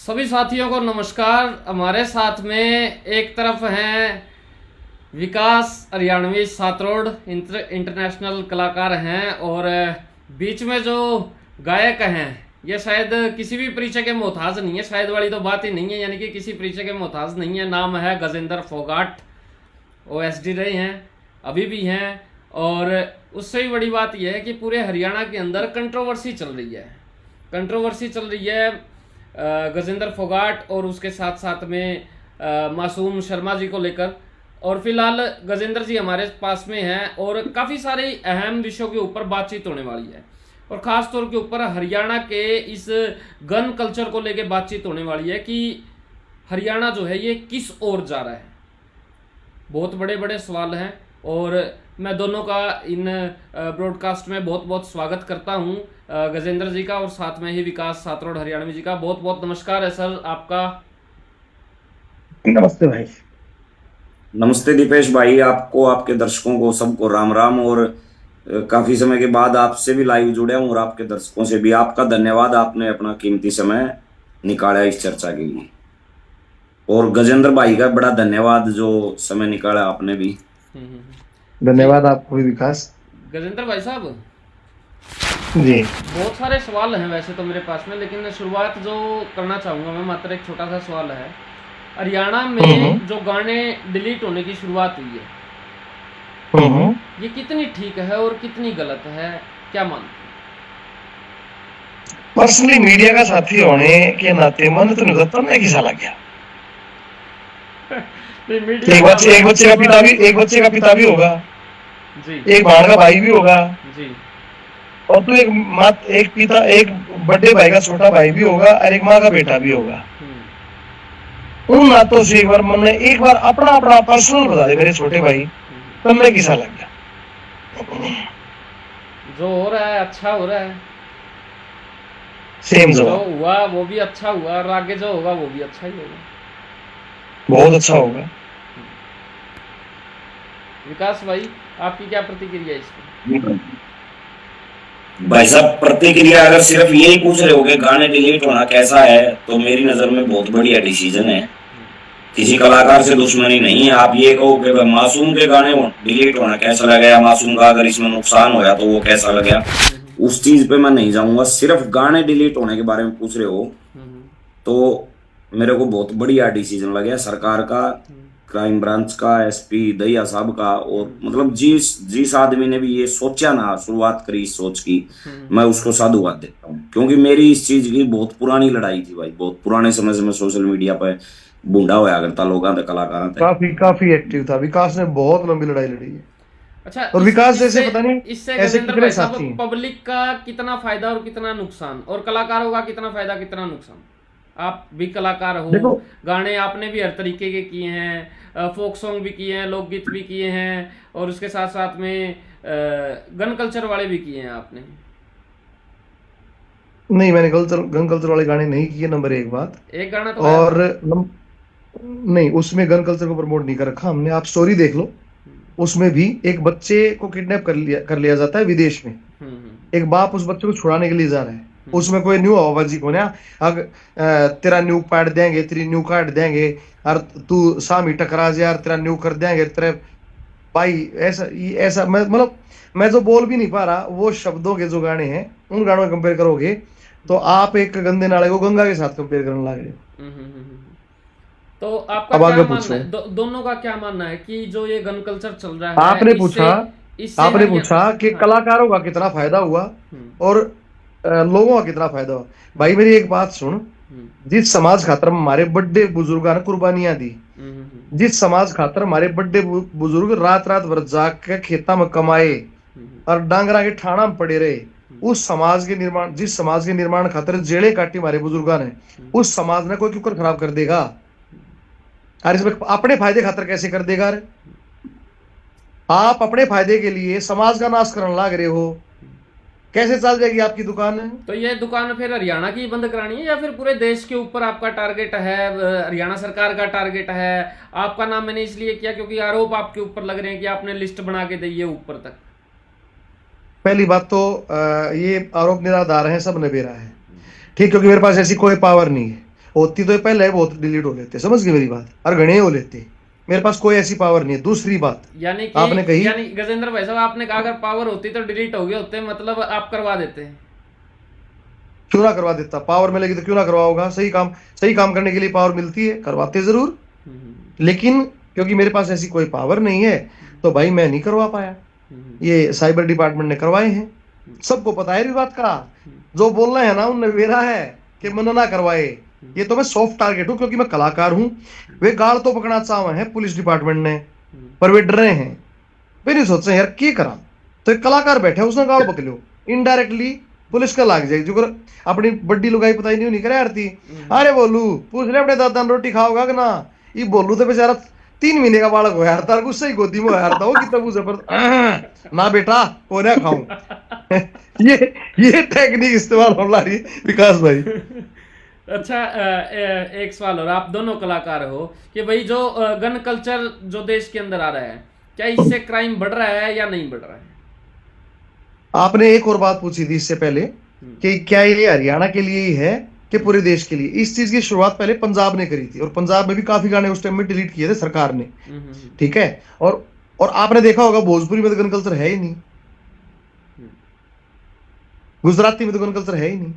सभी साथियों को नमस्कार। हमारे साथ में एक तरफ हैं विकास हरियाणवी सातरोड इंटरनेशनल कलाकार हैं, और बीच में जो गायक हैं ये शायद किसी भी परिचय के मोहताज नहीं है। शायद वाली तो बात ही नहीं है, यानी कि किसी परिचय के मोहताज नहीं है। नाम है गजेंद्र फोगाट। OSD रहे हैं, अभी भी हैं, और उससे भी बड़ी बात यह है कि पूरे हरियाणा के अंदर कंट्रोवर्सी चल रही है गजेंद्र फोगाट और उसके साथ साथ में मासूम शर्मा जी को लेकर। और फिलहाल गजेंद्र जी हमारे पास में हैं और काफ़ी सारे अहम विषयों के ऊपर बातचीत होने वाली है, और ख़ास तौर के ऊपर हरियाणा के इस गन कल्चर को लेकर बातचीत होने वाली है कि हरियाणा जो है ये किस ओर जा रहा है। बहुत बड़े बड़े सवाल हैं, और मैं दोनों का इन ब्रॉडकास्ट में बहुत बहुत स्वागत करता हूं, गजेंद्र जी का और साथ में ही विकास सातरोड हरियाणवी जी का। बहुत बहुत नमस्कार है सर आपका। नमस्ते भाई। नमस्ते दीपेश भाई, आपको, आपके दर्शकों को, सबको राम राम। और काफी समय के बाद आपसे भी लाइव जुड़े हूं और आपके दर्शकों से भी आपका धन्यवाद। आपने अपना कीमती समय निकाला इस चर्चा के लिए, और गजेंद्र भाई का बड़ा धन्यवाद जो समय निकाला आपने भी। धन्यवाद आपको भी विकास। गजेंद्र भाई साहब जी, बहुत सारे सवाल हैं वैसे तो मेरे पास में, लेकिन शुरुआत जो करना चाहूँगा मैं, मात्र एक छोटा सा सवाल है। हरियाणा में जो गाने डिलीट होने की शुरुआत हुई है, ये कितनी ठीक है और कितनी गलत है, क्या मानते हैं? पर्सनली मीडिया का साथी होने के नाते मन तो नहीं होता मैं किसा लग गया। एक बच्चे का पिता भी होगा जी, एक भाण का भाई भी होगा जी, और तो एक बड़े भाई का छोटा भाई भी होगा और एक माँ का बेटा भी होगा। उन नातों से एक बार अपना अपना पर्सनल बता दे मेरे छोटे भाई, तब मैं किसा लग गया। जो हो रहा है अच्छा हो रहा है, सेम जो जवाब, हुआ वो भी अच्छा हुआ, और आगे जो होगा वो भी अच्छा ही होगा। बहुत अच्छा होगा। विकास भाई आपकी क्या प्रतिक्रिया है इस पर? भाई साहब, प्रतिक्रिया अगर सिर्फ यही पूछ रहे हो कि गाने डिलीट होना कैसा है, तो मेरी नजर में बहुत बढ़िया डिसीजन है। किसी कलाकार से दुश्मनी नहीं है। आप ये कहो कि मासूम के गाने डिलीट होना कैसा लगा, या मासूम का अगर इसमें नुकसान होया तो वो कैसा लगा, उस चीज पे मैं नहीं जाऊंगा। सिर्फ गाने डिलीट होने के बारे में पूछ रहे हो तो मेरे को बहुत बढ़िया डिसीजन लगा सरकार का, क्राइम ब्रांच का, SP दहिया साहब का। और मतलब जिस आदमी ने भी ये सोचा ना, शुरुआत करी इस सोच की, मैं उसको साधुवाद देता हूँ। क्योंकि मेरी इस चीज की बहुत पुरानी लड़ाई थी भाई। बहुत पुराने समय से मैं सोशल मीडिया पे बूंदा होया करता लोगों से, कलाकारों से। काफी एक्टिव था विकास ने, बहुत लंबी लड़ाई लड़ी है। अच्छा, और विकास जैसे पता नहीं इससे ऐसे गजेंद्र कितने भाई साथी साहब हैं। पब्लिक का कितना फायदा और कितना नुकसान, और कलाकारों का कितना फायदा कितना नुकसान? आप भी कलाकार हो, देखो, गाने आपने भी हर तरीके के किए हैं, फोक सॉन्ग भी किए हैं, लोकगीत भी किए हैं, और उसके साथ साथ में गन कल्चर वाले भी किए हैं आपने। नहीं मैंने गन कल्चर वाले गाने नहीं किए, नंबर एक बात। एक गाना तो और नहीं, उसमें गन कल्चर को प्रमोट नहीं कर रखा हमने। आप स्टोरी देख लो, उसमें भी एक बच्चे को किडनैप कर लिया जाता है विदेश में। एक बाप उस बच्चे को छुड़ाने के लिए जा रहा है। उसमें कोई न्यू आवाजी को ना, अगर तेरा न्यू पाट देंगे, तेरी न्यू काट देंगे, और तू सामी टकरा जा, तेरा न्यू कर देंगे तेरे भाई। ऐसा मैं जो बोल भी नहीं पा रहा, वो शब्दों के जो गाने हैं उन गानों में कंपेयर करोगे तो आप एक गंदे नाले को गंगा के साथ कंपेयर करने लग रहे हो। तो आपका क्या मानना है, दोनों का क्या मानना है कि जो ये गन कल्चर चल रहा है, आपने पूछा कि हाँ। कलाकारों का कितना फायदा हुआ और लोगों का कितना फायदा हुआ। भाई मेरी एक बात सुन, जिस समाज खातर हमारे बड़े बुजुर्गों ने कुर्बानियां दी, जिस समाज खातर हमारे बड़े बुजुर्ग रात रात भर जाग के खेता में कमाए और डांगरा के ठाणा में पड़े रहे, उस समाज के निर्माण, जिस समाज के निर्माण खातर जेड़े काटी हमारे बुजुर्गों ने, उस समाज ने कोई क्यों खराब कर देगा? और इसमें अपने फायदे खातर कैसे कर देगा रे? आप अपने फायदे के लिए समाज का नाश करने लग रहे हो, कैसे चल जाएगी आपकी दुकान? तो ये दुकान फिर हरियाणा की बंद करानी है, या फिर पूरे देश के ऊपर आपका टारगेट है? हरियाणा सरकार का टारगेट है? आपका नाम मैंने इसलिए किया क्योंकि आरोप आपके ऊपर लग रहे हैं कि आपने लिस्ट बना के दी है ऊपर तक। पहली बात तो ये आरोप निराधार है, सब नबेरा है, ठीक, क्योंकि मेरे पास ऐसी कोई पावर नहीं है। होती तो ये पहले बहुत डिलीट हो लेते, समझ गए मेरी बात, और घने हो लेते। मेरे पास कोई ऐसी पावर नहीं है। दूसरी बात यानी आपने कही, यानी गजेंद्र भाई साहब आपने कहा अगर पावर होती तो डिलीट हो गए होते, मतलब आप करवा देते हैं। क्यों ना करवा देता, पावर मिलेगी तो क्यों ना करवाओगा। सही काम करने के लिए पावर मिलती है, करवाते जरूर, लेकिन क्योंकि मेरे पास ऐसी कोई पावर नहीं है तो भाई मैं नहीं करवा पाया। ये साइबर डिपार्टमेंट ने करवाए हैं, सबको पता है इस बात का। जो बोल रहे हैं ना उनने वेरा है कि मन ना करवाए। ये तो मैं सॉफ्ट टारगेट हूं क्योंकि मैं कलाकार हूं। वे गाल तो पकड़ा चाहे हैं पुलिस डिपार्टमेंट ने, पर वे डरे हैं। वे नहीं सोच रहे यार क्या करा, तो एक कलाकार बैठे उसने गाल पकड़ो, इनडायरेक्टली पुलिस का लाग जाएगी। जो अपनी बड्डी लुगाई पता ही नहीं करे आरती। अरे बोलू पूछ ले अपने दादा ने रोटी खाओगा कि ना, ये बोलू तो बेचारा 3 महीने का बालक हो यार, तार गुस्सा ही गोदी में हो यार था वो कितना वो जबरदस्त ना बेटा को ना खाऊं। ये टेक्निक इस्तेमाल हो रही है विकास भाई। अच्छा, एक सवाल और, आप दोनों कलाकार हो कि भाई जो गन कल्चर जो देश के अंदर आ रहा है, क्या इससे क्राइम बढ़ रहा है या नहीं बढ़ रहा है? आपने एक और बात पूछी थी इससे पहले कि क्या ये हरियाणा के लिए ही है कि पूरे देश के लिए। इस चीज की शुरुआत पहले पंजाब ने करी थी, और पंजाब में भी काफी गाने उस टाइम में डिलीट किए थे सरकार ने, ठीक है। और आपने देखा होगा भोजपुरी में तो गन कल्चर है ही नहीं, गुजराती में तो गन कल्चर है ही नहीं।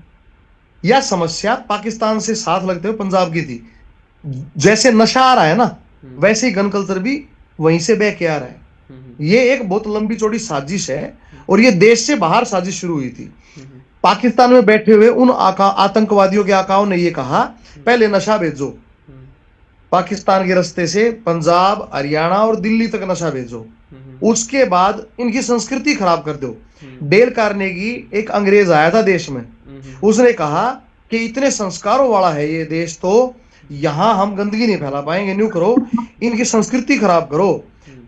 यह समस्या पाकिस्तान से साथ लगते हुए पंजाब की थी। जैसे नशा आ रहा है ना, वैसे ही गन कल्चर भी वहीं से बह के आ रहा है। ये एक बहुत लंबी चौड़ी साजिश है, और ये देश से बाहर साजिश शुरू हुई थी। पाकिस्तान में बैठे हुए उन आतंकवादियों के आकाओं ने ये कहा पहले नशा भेजो, पाकिस्तान के रास्ते से पंजाब हरियाणा और दिल्ली तक नशा भेजो, उसके बाद इनकी संस्कृति खराब कर दो। डेल कार्नेगी एक अंग्रेज आया था देश में, उसने कहा कि इतने संस्कारों वाला है ये देश, तो यहां हम गंदगी नहीं फैला पाएंगे, न्यू करो इनकी संस्कृति खराब करो।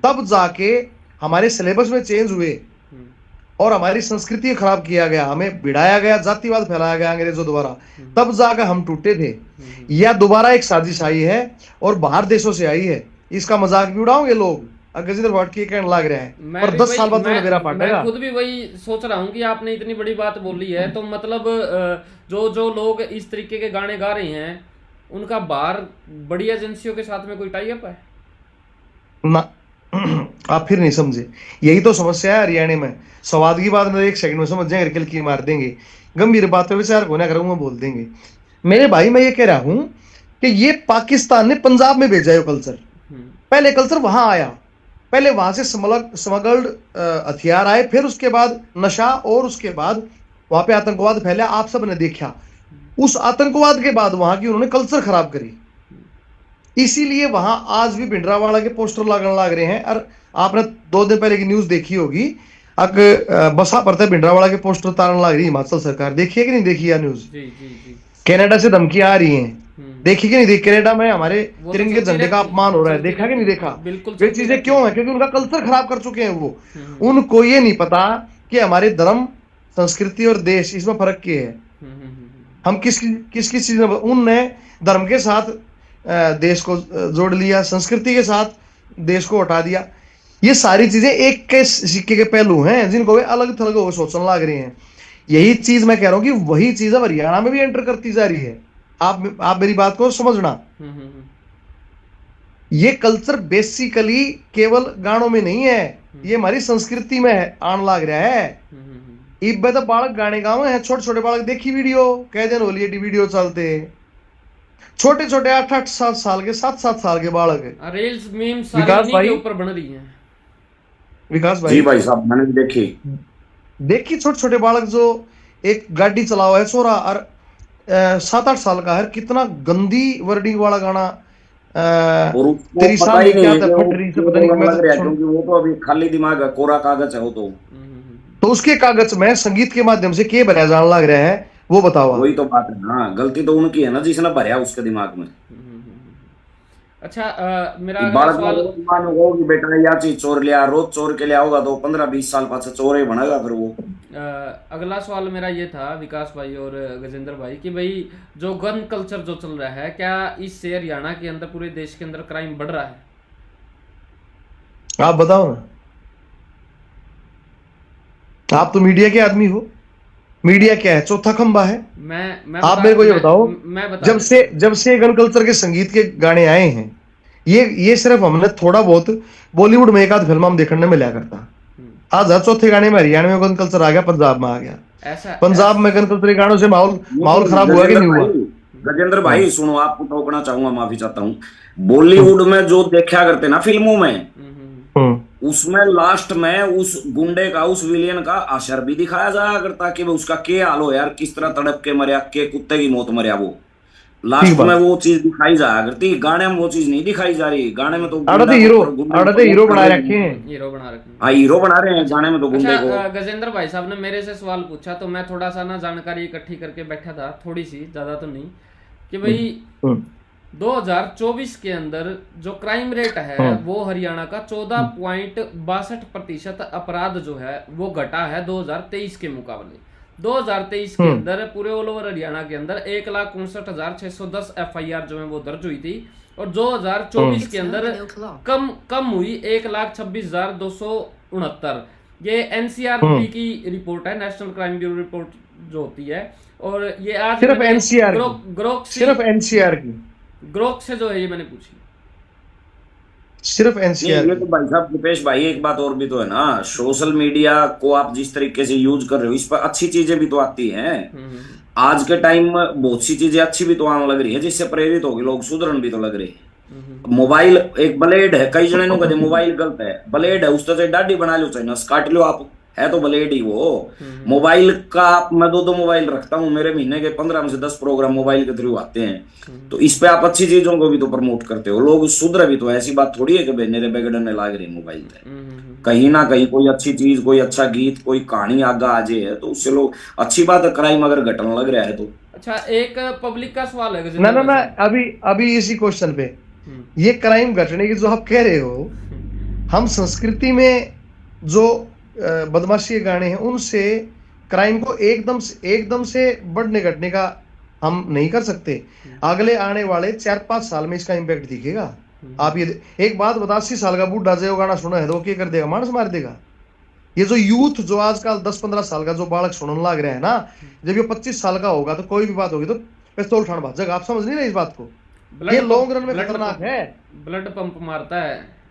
तब जाके हमारे सिलेबस में चेंज हुए और हमारी संस्कृति खराब किया गया, हमें भिड़ाया गया, जातिवाद फैलाया गया अंग्रेजों द्वारा, तब जाकर हम टूटे थे। यह दोबारा एक साजिश आई है और बाहर देशों से आई है। इसका मजाक भी उड़ाओगे लोग, गजेंद्र भाट की कहने लग रहे हैं, पर 10 साल बाद मेरा पाटेगा। मैं खुद भी वही सोच रहा हूँ कि आपने इतनी बड़ी बात बोली है, तो मतलब जो लोग इस तरीके के गाने गा रहे हैं उनका बाहर बड़ी एजेंसियों के साथ में कोई टाई अप है ना? आप फिर नहीं समझे, यही तो समस्या है हरियाणा में। स्वाद की बात में 1 सेकंड में समझ जाएंगे, किल की मार देंगे, गंभीर बात पे विचार को ना करूंगा बोल देंगे। मेरे भाई मैं ये कह रहा हूं कि ये पाकिस्तान ने पंजाब में भेजा है कल्चर, पहले कल्चर वहां आया, पहले वहां से स्मगल्ड हथियार आए, फिर उसके बाद नशा, और उसके बाद वहां पे आतंकवाद फैला, आप सब ने देखा। उस आतंकवाद के बाद वहां की उन्होंने कल्चर खराब करी, इसीलिए वहां आज भी भिंडरावाला के पोस्टर लगने लग रहे हैं। और आपने 2 दिन पहले की न्यूज देखी होगी, अग बसा पड़ता है भिंडरावाला के पोस्टर तारने लग रही हिमाचल सरकार, देखिए कि नहीं देखी यह न्यूज? कनाडा से धमकियां आ रही हैं, देखी कि नहीं देखी? कनाडा में हमारे तिरंगे झंडे का अपमान हो रहा है, देखा कि नहीं देखा? ये चीजें क्यों है? क्योंकि उनका कल्चर खराब कर चुके हैं वो। उनको ये नहीं पता कि हमारे धर्म, संस्कृति और देश, इसमें फर्क क्या है। हम किस चीज में, उनने धर्म के साथ देश को जोड़ लिया, संस्कृति के साथ देश को हटा दिया। ये सारी चीजें एक के सिक्के के पहलू हैं जिनको वे अलग थलग हो सोचने लग रहे हैं। यही चीज मैं कह रहा हूं कि वही चीज अब हरियाणा में भी एंटर करती जा रही है। आप मेरी बात को समझना, ये कल्चर बेसिकली केवल गानों में नहीं है, ये हमारी संस्कृति में आने लग रहा है। इब तो बालक गाने गाँव है, छोटे छोटे बालक देखी वीडियो, कह दिन होली वीडियो चलते, छोटे छोटे 8-8 साल के 7-7 साल के बालक है। रील्स मीम सारी के ऊपर बन रही हैं। विकास भाई, जी भाई साहब मैंने देखी छोटे छोटे बालक जो एक गाड़ी चला हुआ है छोरा, और 7-8 साल का है, कितना गंदी वर्डिंग वाला गाना, तेरी सामने क्या था पटरी से, पता नहीं क्योंकि वो तो अभी खाली दिमाग है, कोरा कागज है वो तो उसके कागज में संगीत के माध्यम से के भरा जाने लग रहा है, वो बताओ। वही तो बात है ना, गलती तो उनकी है ना जिसने भरा उसके दिमाग में। अच्छा, मेरा सवाल होगी, बेटा या चीज चोर लिया, रोज चोर के लिया होगा तो 15-20 साल पास चोर ही बनेगा फिर वो। अगला सवाल मेरा ये था विकास भाई और गजेंद्र भाई कि भाई जो गन कल्चर जो चल रहा है, क्या इससे हरियाणा के अंदर, पूरे देश के अंदर क्राइम बढ़ रहा है? आप बताओ ना, आप तो मीडिया के आदमी हो। मीडिया क्या है? चौथा खंबा है। मैं आप मेरे को ये बताओ, मैं बता जब से गन कल्चर के संगीत के गाने आए हैं, ये सिर्फ हमने थोड़ा बहुत बॉलीवुड में एक आध फिल्म हम देखने में लिया करता। आज हर चौथे गाने में हरियाणा में गन कल्चर आ गया, पंजाब में आ गया। ऐसा पंजाब में गन कल्चर के गानों से माहौल खराब हुआ कि नहीं हुआ? गजेंद्र भाई सुनो, आपको टोकना चाहूंगा, माफी चाहता हूँ। बॉलीवुड में जो देखा करते ना फिल्मों में, उसमें लास्ट में उस गुंडे का, उस विलियन का असर भी दिखाया जाया करता कि वो उसका क्या हाल हो यार, किस तरह तड़प के मरिया, के कुत्ते की मौत मरिया। वो लास्ट में वो चीज दिखाई जाया करती, गाने में वो चीज नहीं दिखाई जा रही। गाने में तो हीरो बना रखे हैं, हीरो बना रहे हैं गाने में तो गुंडे को। गजेंद्र भाई साहब ने मेरे से सवाल पूछा तो मैं थोड़ा सा ना जानकारी इकट्ठी करके बैठा था, थोड़ी सी, ज्यादा तो नहीं, कि भाई 2024 के अंदर जो क्राइम रेट है वो हरियाणा का 14.62% अपराध जो है वो घटा है 2023 के मुकाबले। 2023 के अंदर पूरे ऑल ओवर हरियाणा के अंदर 1,59,610 FIR जो है वो दर्ज हुई थी, और 2024 के अंदर कम हुई 1,26,269। ये NCRB की रिपोर्ट है, नेशनल क्राइम ब्यूरो रिपोर्ट जो होती है। और ये आज सिर्फ NCR की ग्रोक से जो है ये मैंने पूछी, सिर्फ NCR। ये तो भाई साहब दीपेश भाई एक बात और भी तो है ना, सोशल मीडिया को आप जिस तरीके से यूज कर रहे हो, इस पर अच्छी चीजें भी तो आती हैं। आज के टाइम में बहुत सी चीजें अच्छी भी तो आने लग रही है, जिससे प्रेरित होगी लोग सुधरन भी तो लग रहे हैं। मोबाइल एक ब्लेड है, कई जने कहते मोबाइल गलत है, ब्लेड है, उस तरह से दाढ़ी बना लो, चाहे नस काट लो आप, है तो ब्लेड ही वो। मोबाइल का मैं दो मोबाइल रखता हूँ, मेरे महीने के 15 में से 10 प्रोग्राम मोबाइल के थ्रू आते हैं। तो इस पे आप अच्छी चीजों को भी तो प्रमोट करते हो, लोग सुधरे भी तो। ऐसी बात थोड़ी है कि मेरे बिगड़ने लाग रही मोबाइल पे। कहीं ना कहीं कोई अच्छी चीज, कोई अच्छा गीत, कोई कहानी आगे आ जाए तो उससे लोग, अच्छी बात है। क्राइम अगर घटने लग रहा है तो अच्छा। एक पब्लिक का सवाल है ना अभी इसी क्वेश्चन पे, ये क्राइम घटने की जो आप कह रहे हो, हम संस्कृति में जो बदमाशी के गाने हैं उनसे क्राइम को एकदम से बढ़ने घटने का हम नहीं कर सकते। अगले आने वाले 4-5 साल में इसका इम्पैक्ट दिखेगा। आप ये एक बात बता, 80 साल का बूढ़ा जो गाना सुना है तो क्या कर देगा? मानस मार देगा। ये जो यूथ जो आजकल 10-15 साल का जो बालक सुनने लग रहे हैं ना, जब ये 25 साल का होगा तो कोई भी बात होगी तो पिस्तौल उठाने भागेगा। आप समझ नहीं रहे इस बात को? ये लॉन्ग रन में खतरनाक है, ब्लड पंप मारता है।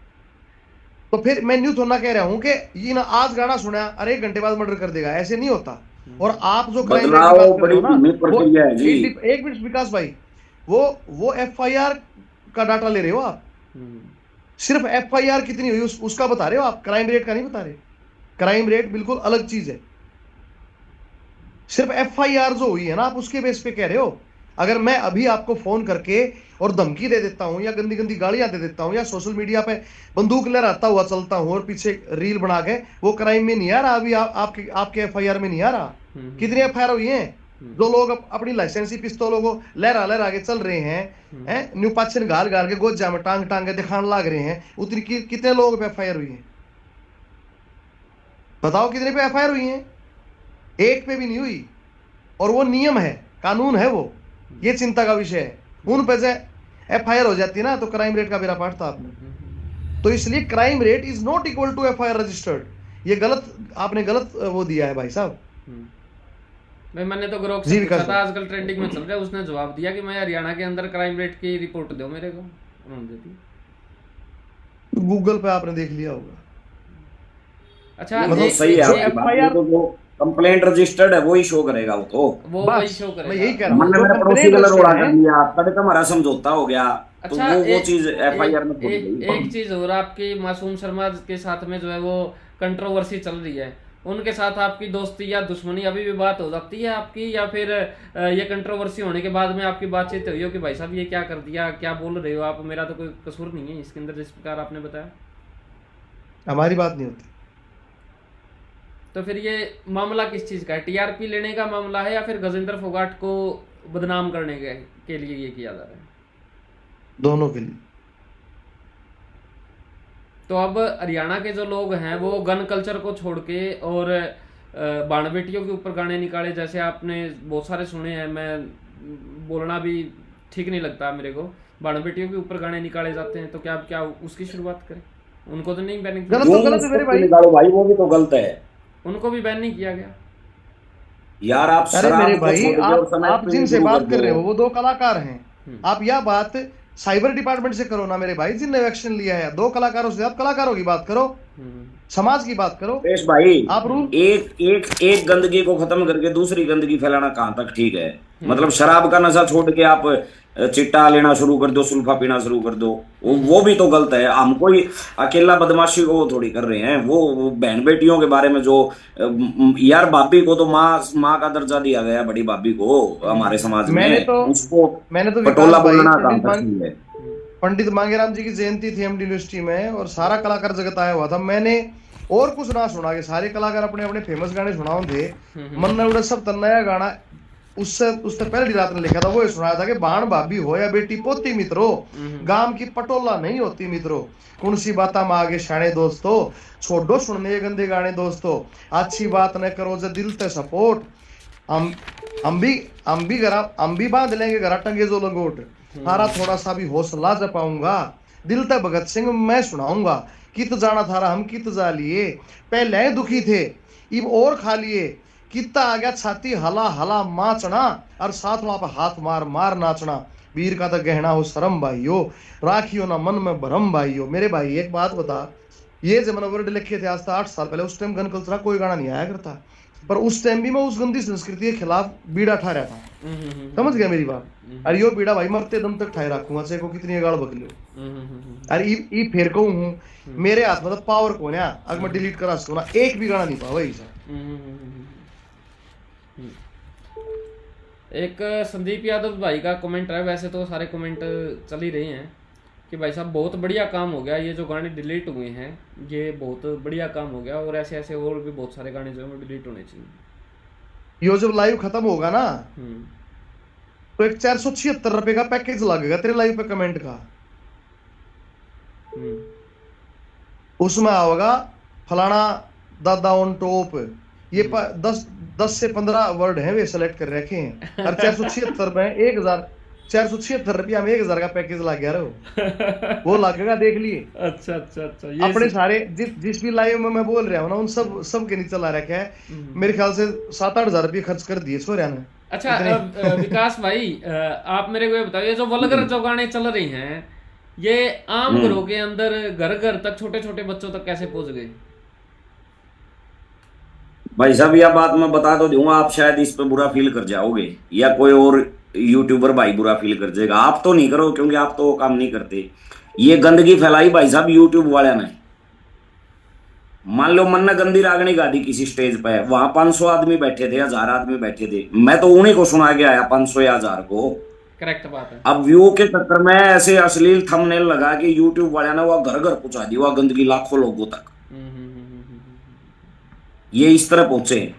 तो फिर मैं न्यू थोड़ा कह रहा हूं कि ये ना आज गाना सुना और 1 घंटे बाद मर्डर कर देगा, ऐसे नहीं होता। और आप जो क्राइम रेट की बात कर रहे हो ना, एक मिनट विकास भाई, वो FIR का डाटा ले रहे हो आप, सिर्फ FIR कितनी हुई उसका बता रहे हो आप, क्राइम रेट का नहीं बता रहे। क्राइम रेट बिल्कुल अलग चीज है। सिर्फ FIR जो हुई है ना, आप उसके बेस पे कह रहे हो। अगर मैं अभी आपको फोन करके और धमकी दे देता हूं या गंदी गंदी गालियां दे देता हूं या सोशल मीडिया पे बंदूक लहराता हुआ चलता हूं और पीछे रील बना के, वो क्राइम में नहीं आ रहा। अभी आपके FIR में नहीं आ रहा। कितनी FIR हुई है? जो लोग अपनी लाइसेंसी पिस्तौलों को लहरा के चल रहे हैं, न्यू पाचन गाल के गोजा में टांग के दिखाने लग रहे हैं, उतनी कितने लोगों पे FIR हुई है? बताओ कितने पे FIR हुई है? एक पे भी नहीं हुई। और वो नियम है, कानून है वो, ये चिंता का विषय है। उन पे से FIR हो जाती ना तो क्राइम रेट का बेड़ा पाठ था आपने। तो इसलिए crime rate is not equal to FIR registered. ये आपने गलत वो दिया है भाई साहब। भाई मैंने तो ग्रोक से पूछा था, आजकल ट्रेंडिंग में चल रहा है, उसने जवाब दिया कि मैं हरियाणा के अंदर क्राइम रेट की रिपोर्ट दो मेरे को, उन्होंने दे दी। गूगल पे आपने देख लिया होगा। अच्छा मतलब सही है, तो कंप्लेंट रजिस्टर्ड है वही शो करेगा, वो वही शो करेगा। मैं यही कह रहा हूं, मैंने मेरा पड़ोसी कलर उड़ा कर दिया, तब हमारा समझौता हो गया। अच्छा, तो वो चीज FIR में एक चीज और, आपकी मासूम शर्मा के साथ में जो है वो कंट्रोवर्सी चल रही है, उनके साथ आपकी दोस्ती या दुश्मनी अभी भी बात हो सकती है आपकी, या फिर ये कंट्रोवर्सी होने के बाद में आपकी बातचीत हुई हो कि भाई साहब ये क्या कर दिया, क्या बोल रहे हो आप, मेरा तो कोई कसूर नहीं है इसके अंदर, जिस प्रकार आपने बताया? हमारी बात नहीं होती। तो फिर ये मामला किस चीज का है? TRP लेने का मामला है या फिर गजेंद्र फोगाट को बदनाम करने के लिए ये किया जा रहा है? दोनों के लिए। तो अब हरियाणा के जो लोग हैं वो गन कल्चर को छोड़ के और बाण बेटियों के ऊपर गाने निकाले, जैसे आपने बहुत सारे सुने हैं, मैं बोलना भी ठीक नहीं लगता मेरे को, बाण बेटियों के ऊपर गाने निकाले जाते हैं, तो क्या उसकी शुरुआत करें? उनको तो नहीं बैन किया, गलत है मेरे भाई, वो भी तो गलत है, उनको भी बैन नहीं किया गया। यार आप अरे शराब मेरे को भाई, छोड़ दो और समय आप पे जिनसे शुरू कर बात कर दो। रहे हो वो दो कलाकार हैं। आप यह बात साइबर डिपार्टमेंट से करो ना मेरे भाई, जिनने एक्शन लिया है। दो कलाकारों से आप कलाकारों की बात करो, समाज की बात करो। सुरेश भाई, आप रूल एक एक एक गंदगी को खत्म करके दूसरी गंदगी फैलाना कहाँ तक ठीक है? मतलब शराब का नशा छोड़ के आप चिट्टा लेना शुरू कर दो, सुल्फा पीना शुरू कर दो, वो भी तो गलत है। हम कोई अकेला बदमाशी को वो थोड़ी कर रहे हैं। वो बहन बेटियों के बारे में जो यार भाभी को तो माँ का दर्जा दिया गया, बड़ी भाभी को हमारे समाज मैंने में, तो उसको मैंने तो विकास पटोला भाई, बोलना कहाँ तक सही है? पंडित मांगेराम जी की जयंती थी एमडी यूनिवर्सिटी में, और सारा कलाकार जगत आया हुआ था। मैंने और कुछ ना सुना के सारे कलाकार अपने अपने फेमस गाने सुनाओ थे। मन ने उड़े सब नया गाना उससे उससे पहले रात ने लिखा था, वो सुनाया था कि बाण भाभी हो या बेटी पोती मित्रो, गांव की पटोला नहीं होती मित्रो, कौन सी बात में आगे शाने दोस्तों, छोड़ो सुनने ये गंदे गाने दोस्तों, अच्छी बात न करो जो दिल ते सपोर्ट, हम हम भी बांध लेंगे घरा टंगे जो लंगोट, थारा थोड़ा सा भी हौसला जपाऊंगा, दिल ते भगत सिंह मैं सुनाऊंगा, कित जाना थारा हम कित जा लिए, पहले दुखी थे इब और खा लिए, कितना आ गया छाती हला हला माचना, और साथ में आप हाथ मार मार नाचना, वीर का तो गहना हो शरम भाइयों, राखियो ना मन में भरम भाइयों। मेरे भाई एक बात बता, ये जब मैंने वर्ड लिखे थे आज से 8 साल पहले, उस टाइम गन कल्चर कोई गाना नहीं आया करता, पर उस टाइम भी मैं उस गंदी संस्कृति के खिलाफ बीड़ा ठा रहा था। समझ गया मेरी बात? अरे यो बीड़ा भाई मरते दम तक ठाए रखूंगा, चाहे को कितनी गाल बक लो। अरे ई फेर कहूं हूं, मेरे हाथ में तो पावर को ना, अगर मैं डिलीट करा सकूं ना, एक भी गाना नहीं पावा ऐसा। एक संदीप यादव भाई का कमेंट है, वैसे तो सारे कमेंट चल ही रहे हैं कि भाई साहब बहुत बढ़िया काम हो गया, ये जो गाने डिलीट हुए हैं ये बहुत बढ़िया काम हो गया, और ऐसे ऐसे और भी बहुत सारे गाने जो है डिलीट होने चाहिए। यो जब लाइव खत्म होगा ना तो एक 476 रुपए का पैकेज लगेगा तेरे लाइव पे कमेंट का। उसमें आओगा फलाना दादा ऑन टॉप, ये 10 से 15 वर्ड हैं वे सेलेक्ट कर रखे हैं, और 476 रुपए 476 रुपया में 1000 का पैकेज लग गया रो, वो लगेगा देख लिए। अच्छा अच्छा अच्छा, अपने सारे जिस भी लाइव में मैं बोल रहा हूँ ना, उन सब के नीचे ला रखा है। मेरे ख्याल से 7-8 हजार रुपये खर्च कर दिए छोरिया ने। अच्छा विकास भाई, आप मेरे को ये बताओ, ये जो वल्गर जो गाने चल रहे हैं ये आम घरों के अंदर घर घर तक छोटे छोटे बच्चों तक कैसे पहुंच गए? भाई साहब यह बात मैं बता तो दूंगा, आप शायद इस पे बुरा फील कर जाओगे या कोई और यूट्यूबर भाई बुरा फील कर जाएगा। आप तो नहीं करो क्योंकि आप तो वो काम नहीं करते। ये गंदगी फैलाई भाई साहब यूट्यूब वाले ने। मान लो मन ने गंदी रागनी गा दी किसी स्टेज पे, वहां 500 आदमी बैठे थे, 1000 आदमी बैठे थे, मैं तो उन्हीं को सुना के आया 500 या 1000 को। करेक्ट बात है। अब व्यू के चक्कर में ऐसे अश्लील थंबनेल लगा के यूट्यूब वाले ने वो घर घर पहुंचा दी वो गंदगी लाखों लोगों तक। ये इस तरह पहुंचे।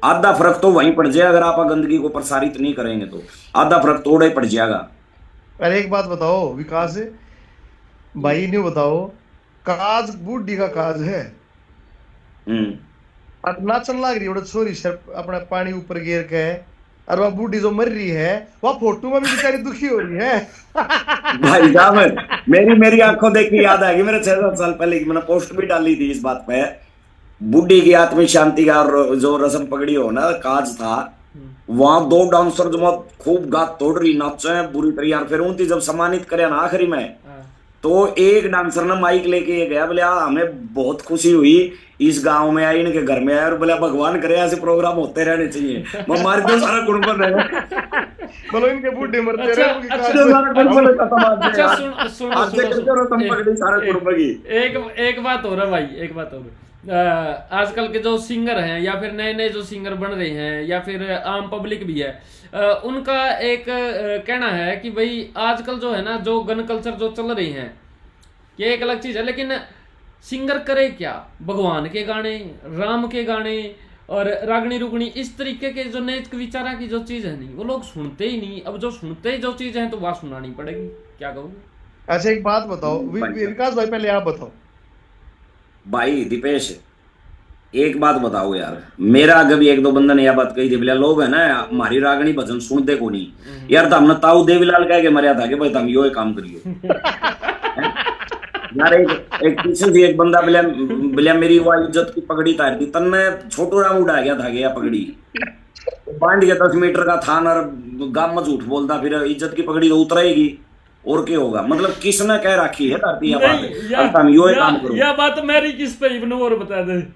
आधा फर्क तो वहीं पड़ जाए, अगर आप गंदगी को प्रसारित नहीं करेंगे तो आधा फर्क थोड़ा ही पड़ जाएगा। अरे एक बात बताओ विकास भाई, नहीं बताओ, काज बूढ़ी का काज है, नाचन लाग रही है छोरी अपना पानी ऊपर गिर के, और वह बूढ़ी जो मर रही है वह फोटो में भी बेचारी दुखी हो रही है। भाई साहब मेरी आंखों देख के याद आ गई, मेरे 6-7 साल पहले मैंने पोस्ट भी डाली थी इस बात पे। बुढ़ी की आत्मिक शांति का जो रस्म पकड़ी हो ना, काज था, वहां 2 डांसर जो खूब गात तोड़ रही नाचे बुरी तरह, फिर उनकी जब सम्मानित करे ना आखिरी में, तो एक डांसर ने माइक लेके गया, बोले हमें बहुत खुशी हुई इस गांव में आई, इनके घर में आया, और बोले भगवान करे ऐसे प्रोग्राम होते रहने चाहिए, हमारे तो सारा कुर्बान रहे। बोलो इनके बूढ़े मरते रहे। एक बात हो रहा भाई, एक बात हो रहा, आजकल के जो सिंगर हैं या फिर नए नए जो सिंगर बन रहे हैं या फिर आम पब्लिक भी है, उनका एक कहना है कि भाई आजकल जो है ना, जो गन कल्चर जो चल रही हैं ये एक अलग चीज है, लेकिन सिंगर करे क्या? भगवान के गाने, राम के गाने और रागनी रुगनी, इस तरीके के जो नैतिक विचारा की जो चीज है नहीं, वो लोग सुनते ही नहीं। अब जो सुनते ही जो चीज है तो वह सुनानी पड़ेगी, क्या कहोगे? अच्छा एक बात बताओ विकास भाई, पहले आप बताओ। भाई दीपेश एक बात बताओ यार, मेरा आगे भी 1-2 बंदा ने यह बात कही थी, बोले लोग है ना हमारी रागनी भजन सुनते को नहीं यार, तो हमने ताऊ देवीलाल कह के मरिया था कि भाई तुम यो काम करियो। यार एक पीछे से एक बंदा बोले मेरी वो इज्जत की पगड़ी तार दी, तन में छोटू राम उड़ा गया था गया पगड़ी। बांध के 10 मीटर का थान और गांव में झूठ बोलता फिर इज्जत की पगड़ी तो उतरेगी और क्या होगा। मतलब किसने कह रखी है धरती या बात या बात मेरी किस पे इब्न और बता दे।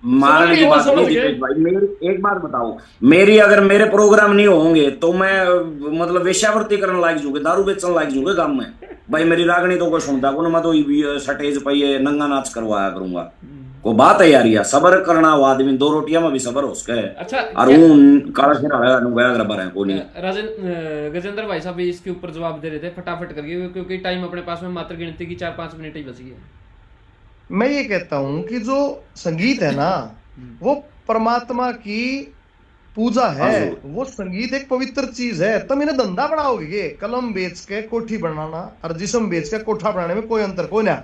मारने की बात नहीं थी भाई। मेरी एक बात बताओ, मेरी अगर मेरे प्रोग्राम नहीं होंगे तो मैं मतलब वेश्यावृत्ति करने लायक जूंगे, दारू बेचने लायक जूंगे गांव में भाई। मेरी रागनी तो कोई सुनता को, मैं तो स्टेज पे ये नंगा नाच करवाया करूंगा। को बात है यार, या सबर करना वो आदमी 2 रोटियां में भी सबर हो सके। अच्छा, और काला शेर है कोनी। गजेंद्र भाई साहब इसके ऊपर जवाब दे रहे थे फटाफट करके, क्योंकि टाइम अपने पास में मात्र गिनती की 4-5 मिनट ही बची है। मैं ये कहता हूं कि जो संगीत है ना वो परमात्मा की पूजा है। वो संगीत एक पवित्र चीज है। तुम इन्हें धंधा बनाओगे, कलम बेच के कोठी बनाना और जिस्म बेच के कोठा बनाने में कोई अंतर कोई ना।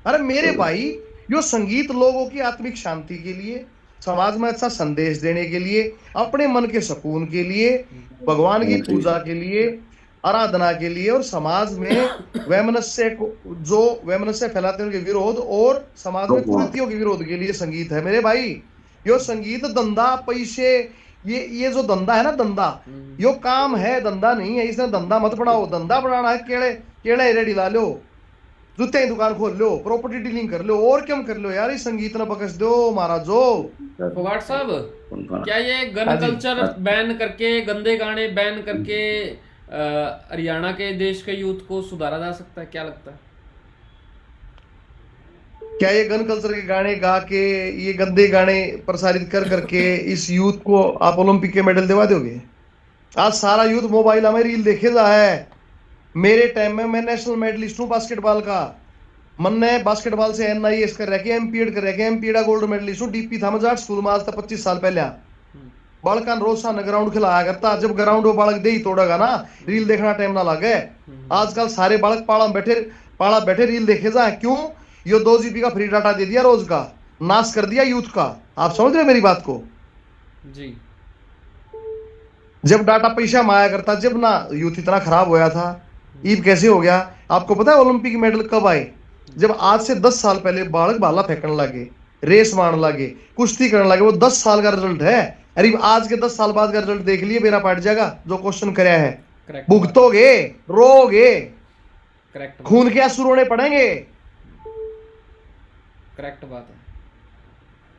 अरे मेरे भाई, यो संगीत लोगों की आत्मिक शांति के लिए, समाज में अच्छा संदेश देने के लिए, अपने मन के सुकून के लिए, भगवान की पूजा के लिए, आराधना के लिए, और समाज में वैमनस्य फैलाते हैं उनके विरोध और समाज में कुरीतियों के विरोध के लिए संगीत है मेरे भाई। यो संगीत धंधा पैसे, ये जो धंधा है ना, धंधा यो काम है, धंधा नहीं है। इसने धंधा मत बनाओ। धंधा बनाना है केड़े रेडी ला लो, जूते की दुकान खोल लो, प्रॉपर्टी डीलिंग कर लो, और क्या कर लो यार। इस संगीत ने बकस दो महाराजो। फोगाट साहब, क्या ये गन कल्चर बैन करके, गंदे गाने बैन करके हरियाणा के देश के यूथ को सुधारा जा सकता है? क्या लगता है? क्या ये गन कल्चर के गाने गा के, ये गंदे गाने प्रसारित कर करके इस यूथ को आप ओलंपिक के मेडल दिवा दोगे? आज सारा यूथ मोबाइल में रील देखे जा है। मेरे टाइम में मैं नेशनल मेडलिस्ट हूँ बास्केटबॉल का। मैंने बास्केटबॉल से NIS कर रखे, एमपीएड कर रखे, एमपीएड गोल्ड मेडलिस्ट हूँ। डीपी था मजाक स्कूल में आज तक 25 साल पहले। बालका रोज सा ग्राउंड खिलाया करता। जब ग्राउंड वो बालक दे ही तोड़ेगा ना, रील देखना टाइम ना लगे। आजकल सारे बालक पाड़ा बैठे रील देखे जाए। क्यों? यो 2 GB का फ्री डाटा दे दिया रोज का, नाश कर दिया यूथ का। आप समझ रहे मेरी बात को जी? जब डाटा पैसा में आया करता, जब ना यूथ इतना खराब होया था, ईद कैसे हो गया? आपको पता है ओलंपिक मेडल कब आए? जब आज से 10 साल पहले बालक भाला फेंकने लगे, रेस मारने लगे, कुश्ती करने लगे। वो 10 साल का रिजल्ट है। अरे आज के 10 साल बाद का रिजल्ट देख लिए, मेरा पाट जाएगा। जो क्वेश्चन कराया है भुगतोगे, रोगे, खून के आंसू रोने पड़ेंगे। करेक्ट बात है।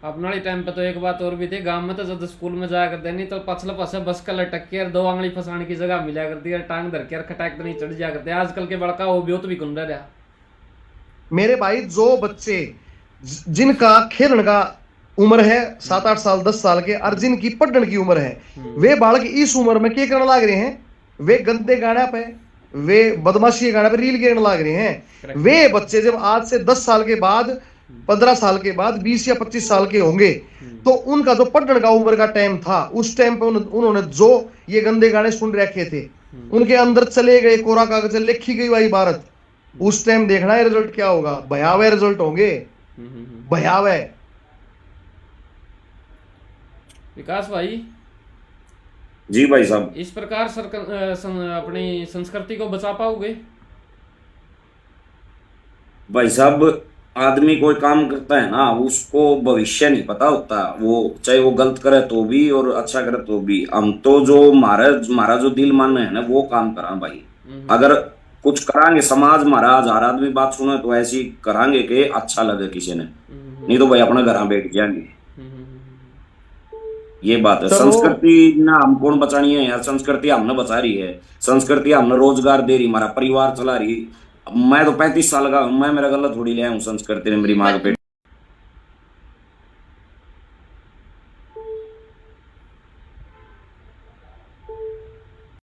अपना टाइम पे तो एक बात और भी थी, गांव में तो जब स्कूल में जाया करते नहीं तो पछले पासे बस का लटक के 2 आंगली फसाने की जगह मिला करती है, टांग धर के खटाक तो नहीं चढ़ जाया करते। आजकल के बड़का वो भी भी गुंडा रहा। मेरे भाई, जो बच्चे जिनका खेलने का उम्र है 7-8 साल 10 साल के, और जिनकी पढ़ने की उम्र है, वे बालक इस उम्र में क्या करने लग रहे हैं? वे गंदे गाने पे, वे बदमाशी गाने पे रील गिरने लग रहे हैं। वे बच्चे जब आज से 10 साल के बाद, 15 साल के बाद, 20 या 25 साल के होंगे, तो उनका जो पढ़ने का उम्र का टाइम था, उस टाइम पे उन्होंने जो ये गंदे गाने सुन रखे थे, उनके अंदर चले गए, कोरा कागज लिखी गई भाई भारत। उस टाइम देखना है रिजल्ट क्या होगा। भयावह रिजल्ट होंगे, भयावह। विकास भाई जी भाई साहब, इस प्रकार अपनी संस्कृति को बचा पाओगे? भाई साहब, आदमी कोई काम करता है ना, उसको भविष्य नहीं पता होता। वो चाहे वो गलत करे तो भी और अच्छा करे तो भी। हम तो जो हमारा जो दिल मानना है ना, वो काम करा भाई। अगर कुछ करांगे, समाज हमारा 1000 आदमी बात सुने तो ऐसी करांगे कि अच्छा लगे किसी ने, नहीं तो भाई अपने घर बैठ जाएंगे। ये बात है। संस्कृति ना हम कौन बचानी है यार? संस्कृति हमने बचा रही है। संस्कृति हमने रोजगार दे रही, हमारा परिवार चला रही। मैं तो 35 साल का, मैं मेरा गला थोड़ी ले आया हूँ। संस्कृति ने मेरी माँ के पेट